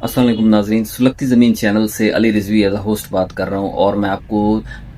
अस्सलाम वालेकुम नाज़रीन, सुलगती ज़मीन चैनल से Ali Rizvi as a host बात कर रहा हूँ और मैं आपको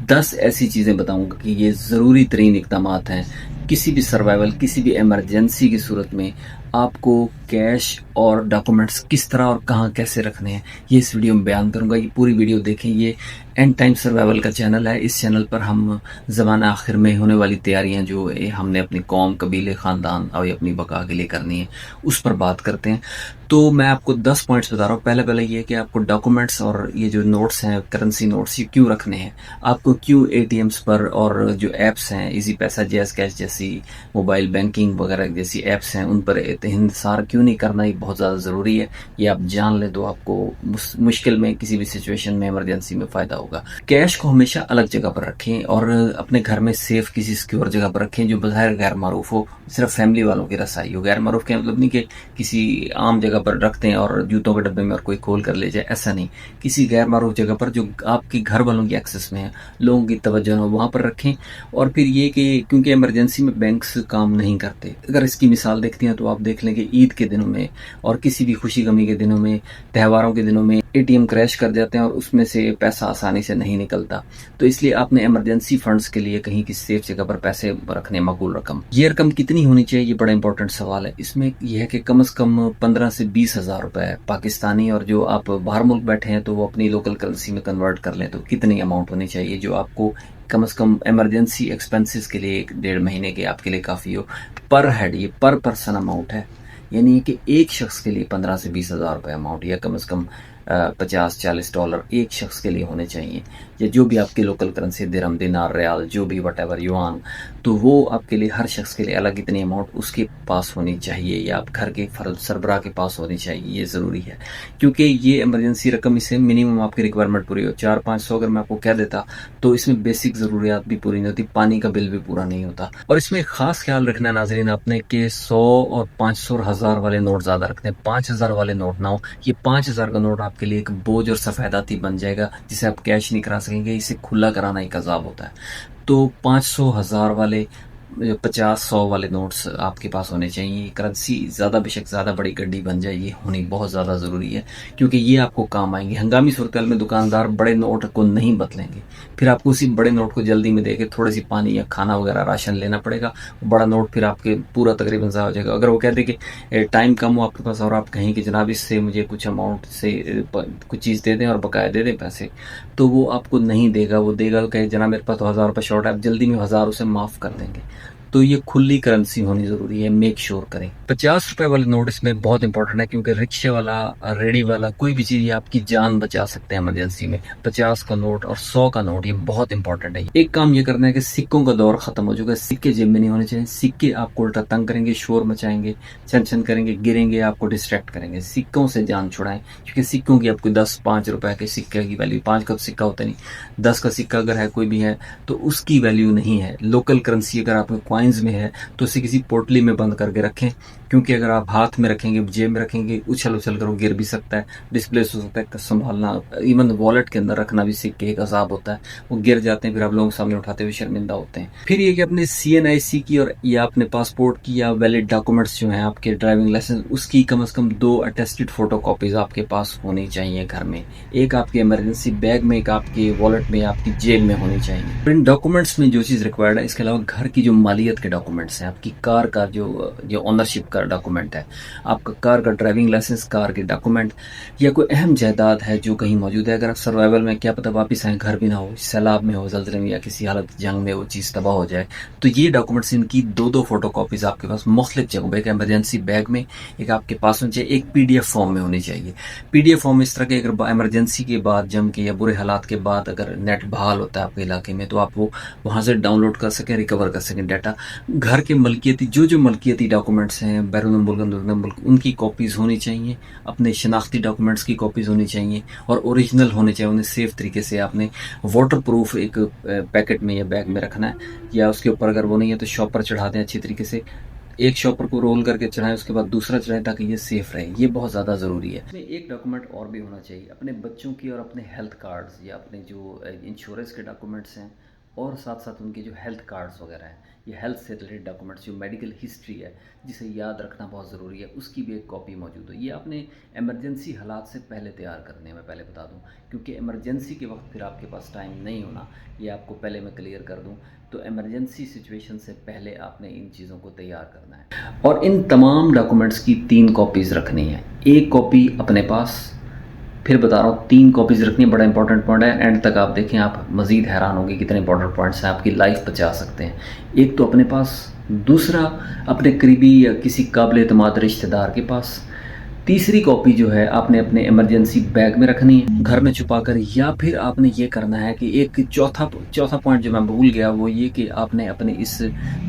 10 ऐसी चीज़ें बताऊंगा कि ये ज़रूरी तरीन इक़दामात हैं किसी भी सर्वाइवल, किसी भी इमरजेंसी की सूरत में आपको कैश और डॉक्यूमेंट्स किस तरह और कहाँ कैसे रखने हैं, ये इस वीडियो में बयान करूंगा। ये पूरी वीडियो देखें। ये एंड टाइम सर्वाइवल का चैनल है। इस चैनल पर हम ज़माना आखिर में होने वाली तैयारियां जो हमने अपनी कौम, कबीले, ख़ानदान और अपनी बका के लिए करनी है, उस पर बात करते हैं। तो मैं आपको 10 पॉइंट्स बता रहा हूँ। पहले ये कि आपको डॉक्यूमेंट्स और ये जो नोट्स हैं, करेंसी नोट्स, ये क्यों रखने हैं, आपको क्यों एटीएम्स पर और जो ऐप्स हैं, इजी पैसा, जैज़ कैश जैसी मोबाइल बैंकिंग वगैरह जैसी ऐप्स हैं, उन पर इंहिसार क्यों नहीं करना, ये बहुत ज़्यादा ज़रूरी है। ये आप जान लें तो आपको मुश्किल में, किसी भी सिचुएशन में, इमरजेंसी में फ़ायदा होगा। कैश को हमेशा अलग जगह पर रखें और अपने घर में सेफ किसी सिक्योर जगह पर रखें जो बाहर गैर मारूफ हो, सिर्फ फैमिली वालों की रसाई हो। गैर मारूफ का मतलब नहीं कि किसी आम जगह पर रखते हैं और जूतों के डब्बे में और कोई खोल कर ले जाए, ऐसा नहीं। किसी गैर मारूफ जगह पर जो आपके घर वालों की एक्सेस में है, लोगों की तवज्जो हो, वहां पर रखें। और फिर ये कि क्योंकि इमरजेंसी में बैंक्स काम नहीं करते, अगर इसकी मिसाल देखती हैं तो आप देख लें कि ईद के दिनों में और किसी भी खुशी गमी के दिनों में, त्योहारों के दिनों में एटीएम क्रैश कर जाते हैं और उसमें से पैसा आसानी से नहीं निकलता। तो इसलिए आपने इमरजेंसी फंड्स के लिए कहीं किसी सेफ जगह पर पैसे रखने, माकूल रकम। ये रकम कितनी होनी चाहिए, ये बड़ा इंपॉर्टेंट सवाल है। इसमें यह है कि कम से कम 15 से 20 हज़ार रुपए पाकिस्तानी, और जो आप बाहर मुल्क बैठे हैं तो वो अपनी लोकल करेंसी में कन्वर्ट कर लें तो कितनी अमाउंट होनी चाहिए जो आपको कम से कम इमरजेंसी एक्सपेंसेस के लिए 1-1.5 महीने के आपके लिए काफ़ी हो। पर हेड, ये पर पर्सन अमाउंट है, यानी कि एक शख्स के लिए 15 से 20 हज़ार रुपये अमाउंट, या कम से कम 50-40 डॉलर एक शख्स के लिए होने चाहिए, या जो भी आपकी लोकल करेंसी, दिरहम, दिनार, रियाल, जो भी वट एवर, युआन, तो वो आपके लिए, हर शख्स के लिए अलग इतनी अमाउंट उसके पास होनी चाहिए, या आप घर के सरबराह के पास होनी चाहिए। ये ज़रूरी है क्योंकि ये इमरजेंसी रकम, इसे मिनिमम आपकी रिक्वायरमेंट पूरी हो। 400-500 अगर मैं आपको कह देता तो इसमें बेसिक ज़रूरियात भी पूरी नहीं होती, पानी का बिल भी पूरा नहीं होता। और इसमें ख़ास ख्याल रखना नाज़रीन आपने कि 100 और 500 और 1000 वाले नोट ज़्यादा रखते हैं, 5000 वाले नोट ना हो। ये 5000 का नोट आपके लिए एक बोझ और सफेदाती बन जाएगा जिसे आप कैश नहीं करा सकेंगे। इसे खुला कराना एक अजाब होता है। तो 500, 1000 वाले, 50-100 वाले नोट्स आपके पास होने चाहिए। करेंसी ज़्यादा, बेशक ज़्यादा बड़ी गड्डी बन जाए, ये होनी बहुत ज़्यादा ज़रूरी है क्योंकि ये आपको काम आएंगे। हंगामी सूरत में दुकानदार बड़े नोट को नहीं बदलेंगे, फिर आपको उसी बड़े नोट को जल्दी में देके थोड़ी सी पानी या खाना वगैरह राशन लेना पड़ेगा। बड़ा नोट फिर आपके पूरा तकरीबन ज़ाया हो जाएगा। अगर वो कह दे कि टाइम कम हो आपके पास और आप कहें कि जनाब इससे मुझे कुछ अमाउंट से कुछ चीज़ दे दें और बकाया दे दें पैसे, तो वो आपको नहीं देगा। वो देगा कहे जनाब मेरे पास तो 1000 रुपये शॉर्ट है, आप जल्दी में 1000 उसे माफ़ कर देंगे। तो ये खुली करेंसी होनी ज़रूरी है, मेक श्योर करें। 50 रुपए वाले नोट इसमें बहुत इंपॉर्टेंट है क्योंकि रिक्शे वाला, रेडी वाला, कोई भी चीज़ आपकी जान बचा सकते हैं इमरजेंसी में। 50 का नोट और 100 का नोट, ये बहुत इंपॉर्टेंट है। एक काम ये करना है कि सिक्कों का दौर खत्म हो चुका है, सिक्के जेब में नहीं होने चाहिए। सिक्के आपको उल्टा तंग करेंगे, शोर मचाएंगे, छन छन करेंगे, गिरेंगे, आपको डिस्ट्रैक्ट करेंगे। सिक्कों से जान छुड़ाएं क्योंकि सिक्कों की आपको 10-5 रुपए के सिक्के की वैल्यू, 5 का तो सिक्का होता नहीं, 10 का सिक्का अगर है, कोई भी है, तो उसकी वैल्यू नहीं है। लोकल करेंसी अगर आपके कॉइन्स में है तो उसे किसी पोटली में बंद करके रखें, क्योंकि अगर आप हाथ में रखेंगे, जेब में रखेंगे, उछल उछल कर वो गिर भी सकता है, डिस्प्लेस हो सकता है। संभालना, इवन वॉलेट के अंदर रखना भी सिक्के एक अजाब होता है, वो गिर जाते हैं, फिर आप लोगों के सामने उठाते हुए शर्मिंदा होते हैं। फिर ये कि अपने CNIC की और या अपने पासपोर्ट की या वैलिड डॉक्यूमेंट्स जो हैं आपके, ड्राइविंग लाइसेंस, उसकी कम से कम 2 अटेस्टेड फोटो कॉपीज आपके पास होनी चाहिए घर में। एक आपके इमरजेंसी बैग में, एक आपके वॉलेट में, आपकी जेब में होनी चाहिए। इन डॉक्यूमेंट्स में जो चीज़ रिक्वायर्ड है, इसके अलावा घर की जो मालियत के डॉक्यूमेंट्स हैं, आपकी कार का जो ओनरशिप का डॉक्यूमेंट है, आपका कार का ड्राइविंग लाइसेंस, कार के डॉक्यूमेंट, या कोई अहम जायदाद है जो कहीं मौजूद है। अगर आप सर्वाइवल में, क्या पता वापस आए, घर भी ना हो, सैलाब में हो, जल्जले में, या किसी हालत जंग में वो चीज़ तबाह हो जाए, तो ये डॉक्यूमेंट्स, इनकी 2-2 फोटो कॉपीज आपके पास मुख्तलिफ जगहों, एक इमरजेंसी बैग में, एक आपके पास होनी चाहिए, एक PDF फॉर्म में होनी चाहिए। PDF फॉर्म इस तरह के, अगर इमरजेंसी के बाद, जंग के या बुरे हालात के बाद अगर नेट बहाल होता है आपके इलाके में, तो आप वो वहाँ से डाउनलोड कर सकें, रिकवर कर सकें डाटा। घर के मलकियती, जो मलकियती डॉक्यूमेंट्स हैं, बैरून मुल्क, अंदरून मुल्क, उनकी कॉपीज़ होनी चाहिए। अपने शनाख्ती डॉक्यूमेंट्स की कॉपीज़ होनी चाहिए और ओरिजिनल होने चाहिए। उन्हें सेफ तरीके से आपने वाटर प्रूफ एक पैकेट में या बैग में रखना है, या उसके ऊपर अगर वो नहीं है तो शॉप पर चढ़ा दें अच्छी तरीके से। एक शॉपर को रोल करके चढ़ाएं, उसके बाद दूसरा चढ़ाएं, ताकि ये सेफ रहे। ये बहुत ज़्यादा ज़रूरी है। इसमें एक डॉक्यूमेंट और भी होना चाहिए, अपने बच्चों की और अपने हेल्थ कार्ड्स, या अपने जो इंश्योरेंस के डॉक्यूमेंट्स हैं, और साथ साथ उनके जो हेल्थ कार्ड्स वगैरह हैं, ये हेल्थ से रिलेटेड डॉक्यूमेंट्स, जो मेडिकल हिस्ट्री है जिसे याद रखना बहुत ज़रूरी है, उसकी भी एक कॉपी मौजूद हो। ये आपने इमरजेंसी हालात से पहले तैयार करने, मैं पहले बता दूं, क्योंकि इमरजेंसी के वक्त फिर आपके पास टाइम नहीं होना। ये आपको पहले मैं क्लियर कर दूं। तो इमरजेंसी सिचुएशन से पहले आपने इन चीज़ों को तैयार करना है और इन तमाम डॉक्यूमेंट्स की 3 कॉपीज़ रखनी है। एक कॉपी अपने पास, फिर बता रहा हूँ 3 कॉपीज़ रखनी है। बड़ा इंपॉर्टेंट पॉइंट है, एंड तक आप देखें, आप मज़ीद हैरान होंगे कितने इंपॉर्टेंट पॉइंट्स हैं, आपकी लाइफ बचा सकते हैं। एक तो अपने पास, दूसरा अपने करीबी या किसी काबिल एतमाद रिश्तेदार के पास, तीसरी कॉपी जो है आपने अपने इमरजेंसी बैग में रखनी है घर में छुपा कर, या फिर आपने ये करना है कि एक चौथा पॉइंट जो मैं भूल गया वो ये कि आपने अपने इस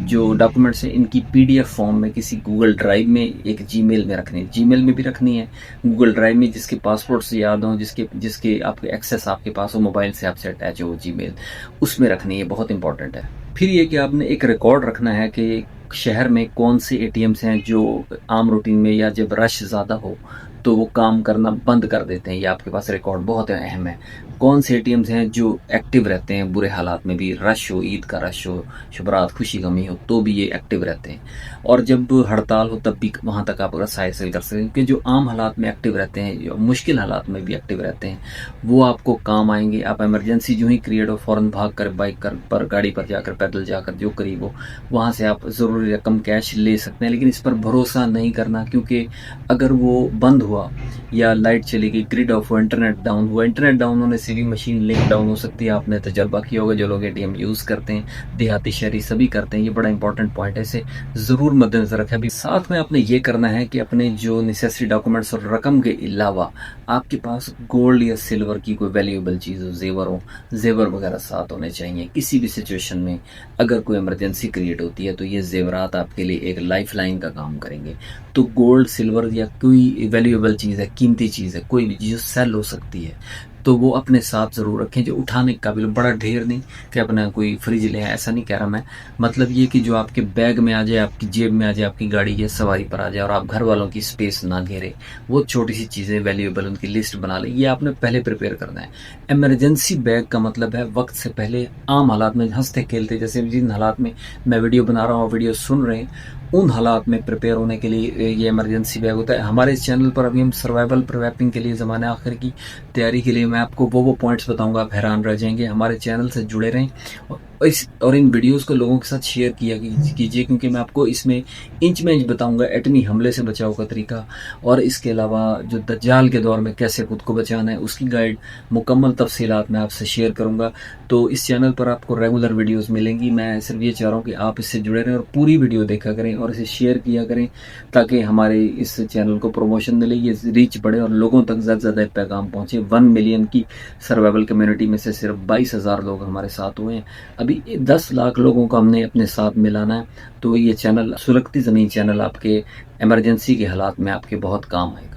जो डॉक्यूमेंट्स हैं इनकी PDF फॉर्म में किसी गूगल ड्राइव में, एक जीमेल में रखनी है। जीमेल में भी रखनी है, गूगल ड्राइव में जिसके पासवर्ड से याद हो, जिसके आपके एक्सेस आपके पास हो, मोबाइल से आपसे अटैच हो जीमेल, उसमें रखनी है। बहुत इंपॉर्टेंट है। फिर ये कि आपने एक रिकॉर्ड रखना है कि शहर में कौन से ATMs हैं जो आम रूटीन में या जब रश ज़्यादा हो तो वो काम करना बंद कर देते हैं। ये आपके पास रिकॉर्ड बहुत अहम है। कौन से ATMs हैं जो एक्टिव रहते हैं बुरे हालात में भी, रश हो, ईद का रश हो, शुभरात, खुशी गमी हो, तो भी ये एक्टिव रहते हैं। और जब हड़ताल हो तब भी वहाँ तक आप रसाई हासिल कर सकते हैं, क्योंकि जो आम हालात में एक्टिव रहते हैं, जो मुश्किल हालात में भी एक्टिव रहते हैं, वो आपको काम आएंगे। आप इमरजेंसी जो ही क्रिएट हो, फ़ौरन भाग कर बाइक पर, गाड़ी पर जाकर, पैदल जाकर, जो करीब हो वहाँ से आप ज़रूरी रकम कैश ले सकते हैं। लेकिन इस पर भरोसा नहीं करना, क्योंकि अगर वो बंद हुआ या लाइट चली गई, ग्रिड ऑफ हुआ, इंटरनेट डाउन हुआ, इंटरनेट डाउन होने से भी मशीन लिंक डाउन हो सकती है। आपने तजर्बा किया होगा, जो लोग ATM यूज़ करते हैं, देहाती शहरी सभी करते हैं। ये बड़ा इंपॉर्टेंट पॉइंट है, इसे ज़रूर मद्देनजर रखें। अभी साथ में आपने ये करना है कि अपने जो नेसेसरी डॉक्यूमेंट्स और रकम के अलावा आपके पास गोल्ड या सिल्वर की कोई वैल्यूएबल चीज़ हो, जेवर वगैरह साथ होने चाहिए। किसी भी सिचुएशन में अगर कोई इमरजेंसी क्रिएट होती है तो ये जेवरात आपके लिए एक लाइफ लाइन का काम करेंगे। तो गोल्ड, सिल्वर या कोई वैल्यूएबल चीज़ है, कीमती चीज़ है, कोई भी चीज़ सेल हो सकती है, तो वो अपने साथ ज़रूर रखें, जो उठाने के काबिल, बड़ा ढेर नहीं कि अपना कोई फ्रिज ले, ऐसा नहीं कह रहा मैं। मतलब ये कि जो आपके बैग में आ जाए, आपकी जेब में आ जाए, आपकी गाड़ी या सवारी पर आ जाए और आप घर वालों की स्पेस ना घेरे, वो छोटी सी चीज़ें वैल्यूएबल, उनकी लिस्ट बना लें। ये आपने पहले प्रिपेयर करना है। इमरजेंसी बैग का मतलब है वक्त से पहले आम हालात में हंसते खेलते, जैसे जिन हालात में मैं वीडियो बना रहा हूँ, वीडियो सुन रहे हैं, उन हालात में प्रिपेयर होने के लिए ये इमरजेंसी बैग होता है। हमारे इस चैनल पर अभी हम सर्वाइवल प्रिवेपिंग के लिए, ज़माने आखिर की तैयारी के लिए, मैं आपको वो पॉइंट्स बताऊंगा, आप हैरान रह जाएंगे। हमारे चैनल से जुड़े रहें और इन वीडियोस को लोगों के साथ शेयर कीजिए, क्योंकि मैं आपको इसमें इंच में इंच बताऊंगा एटमी हमले से बचाव का तरीका, और इसके अलावा जो दज्जाल के दौर में कैसे खुद को बचाना है उसकी गाइड, मुकम्मल तफसीलात मैं आपसे शेयर करूंगा। तो इस चैनल पर आपको रेगुलर वीडियोस मिलेंगी। मैं सिर्फ ये चाह रहा हूँ कि आप इससे जुड़े रहें और पूरी वीडियो देखा करें और इसे शेयर किया करें, ताकि हमारे इस चैनल को प्रमोशन मिले, ये रीच बढ़े और लोगों तक ज़्यादा से ज़्यादा पैगाम पहुँचे। 1 मिलियन की सर्वाइवल कम्युनिटी में से सिर्फ 22,000 लोग हमारे साथ हुए हैं। अभी 10 लाख लोगों को हमने अपने साथ मिलाना है। तो ये चैनल, सुलगती ज़मीन चैनल, आपके इमरजेंसी के हालात में आपके बहुत काम आएगा।